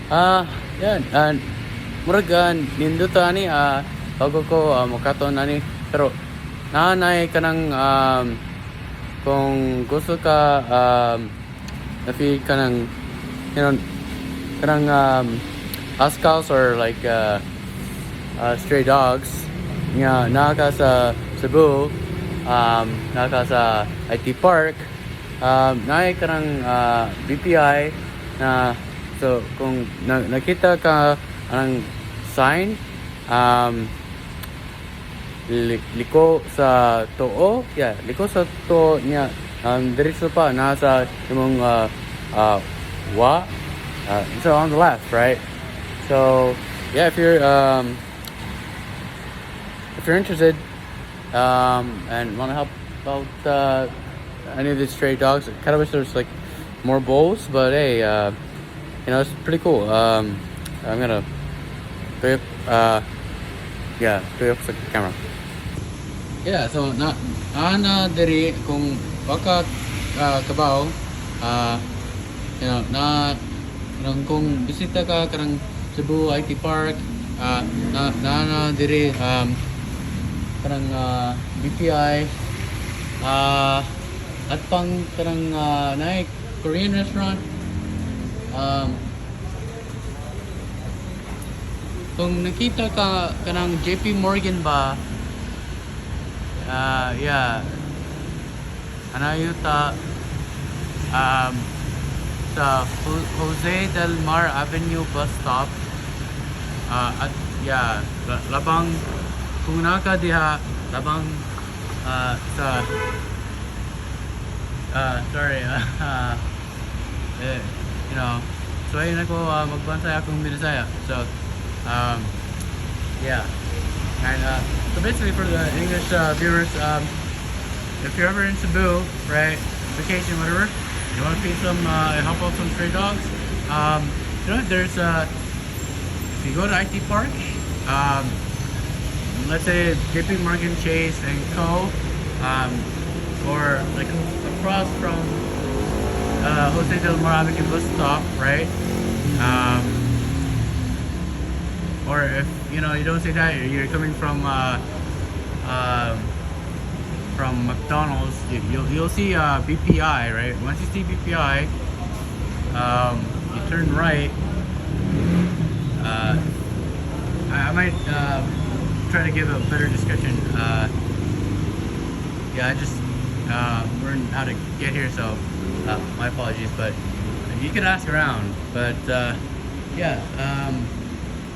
Yan, murag nindot ani bago ko makaton ani pero nanay kanang kung gusto ka na-feed ka ng you know kanang Huskals or like stray dogs nga naka sa Cebu, naka sa IT Park, naay kanang BPI na so kung nakita ka ang sign liko sa too, liko sa too niya diretso pa nasa imong so on the left, right? So yeah, if you're interested and want to help out any of these stray dogs, I kind of wish there was like more bowls, but hey, it's pretty cool. I'm gonna put up sa camera. Yeah, so ana diri kung baka kabaw, kung bisita ka karang Cebu IT Park, na diri karang BPI at pang karang naik Korean restaurant, kung nakita ka kanang JP Morgan ba, anayuta sa Jose del Mar Avenue bus stop, at labang kung naka diha labang sa sorry so ayun ako magbansay akong Minasaya, so and so basically for the English viewers, if you're ever in Cebu, right, vacation, whatever, you want to feed some, help out some stray dogs, there's if you go to IT Park, let's say JP Morgan Chase and Co, or like across from Jose del Mar Avenue bus stop, right? Or if you don't say that, you're coming from McDonald's, you'll see BPI, right? Once you see BPI, you turn right. I might try to give a better description. I just learned how to get here, so my apologies, but you can ask around. But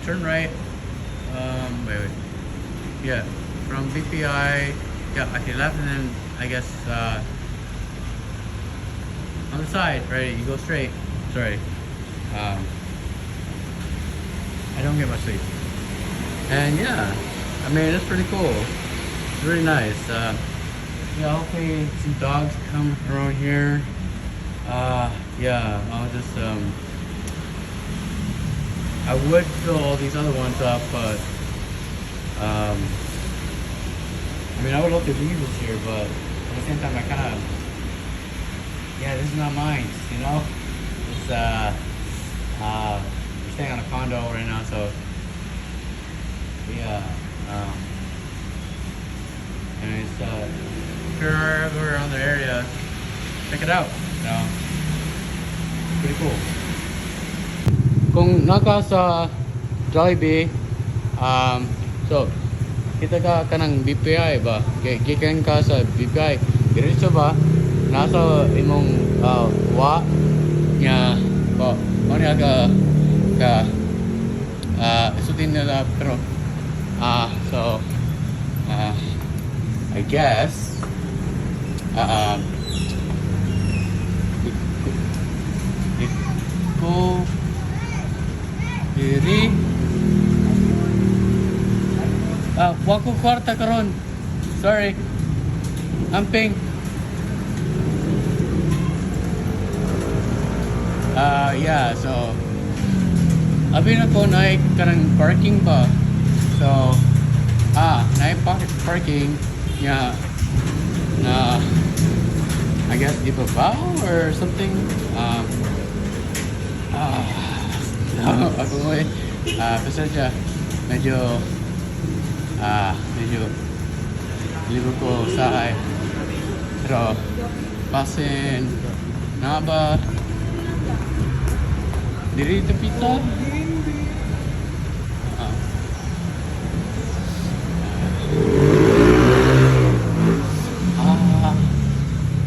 turn right. From BPI, okay, left, and then I guess on the side, right, you go straight. Sorry, I don't get much sleep, and I mean it's pretty cool. It's really nice. Hopefully some dogs come around here. I'll just I would fill all these other ones up, but I mean I would love to leave this here, but at the same time I kind of this is not mine, it's we're staying on a condo right now, so anyways, if you're ever around the area, check it out. Pretty cool. Kung naka sa Jollibee, so kita ka kanang BPI ba, gikan ka sa BPI diretso ba nasa imong nya ba niya ka isutin nila, pero so I guess ko diri wako kwarta karon, sorry, amping. So abi na ko na kanang parking ba, so na pocket parking na I guess ibaba or something. Ako mo eh. Pasensya. Medyo libo ko sa pero pasin na ba diri pita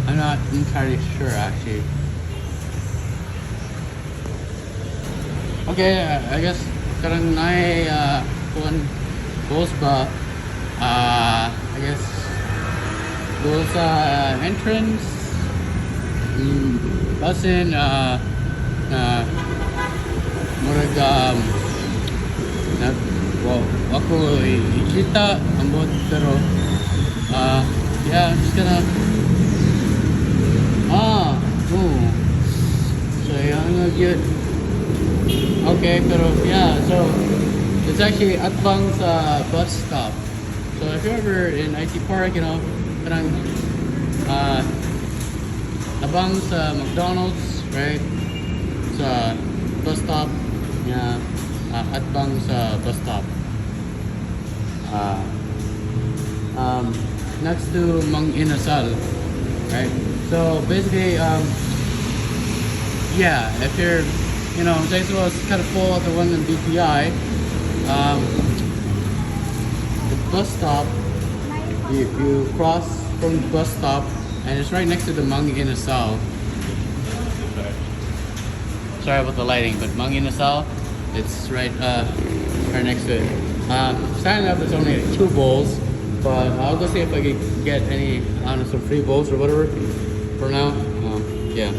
I'm not entirely sure actually. Okay, I guess karang nai kuan goes ba I guess go sa entrance basin na murag ako ikita ambot pero yeah, I'm just gonna so yeah, I'm gonna get okay, pero yeah, so it's actually at Bang's bus stop. So if you're ever in IT Park, you know, parang abang sa McDonald's, right? Sa bus stop, yeah, at bang sa bus stop. Next to Mang Inasal, right? So basically, yeah, if you're, you know, Cebu is kind of full at the one in BPI. The bus stop, you cross from the bus stop, and it's right next to the Mang Inasal. Sorry about the lighting, but Mang Inasal, it's right next to it. Standing up, there's only 2 bowls, but I'll go see if I can get any, I don't know, some free bowls or whatever. For now, yeah.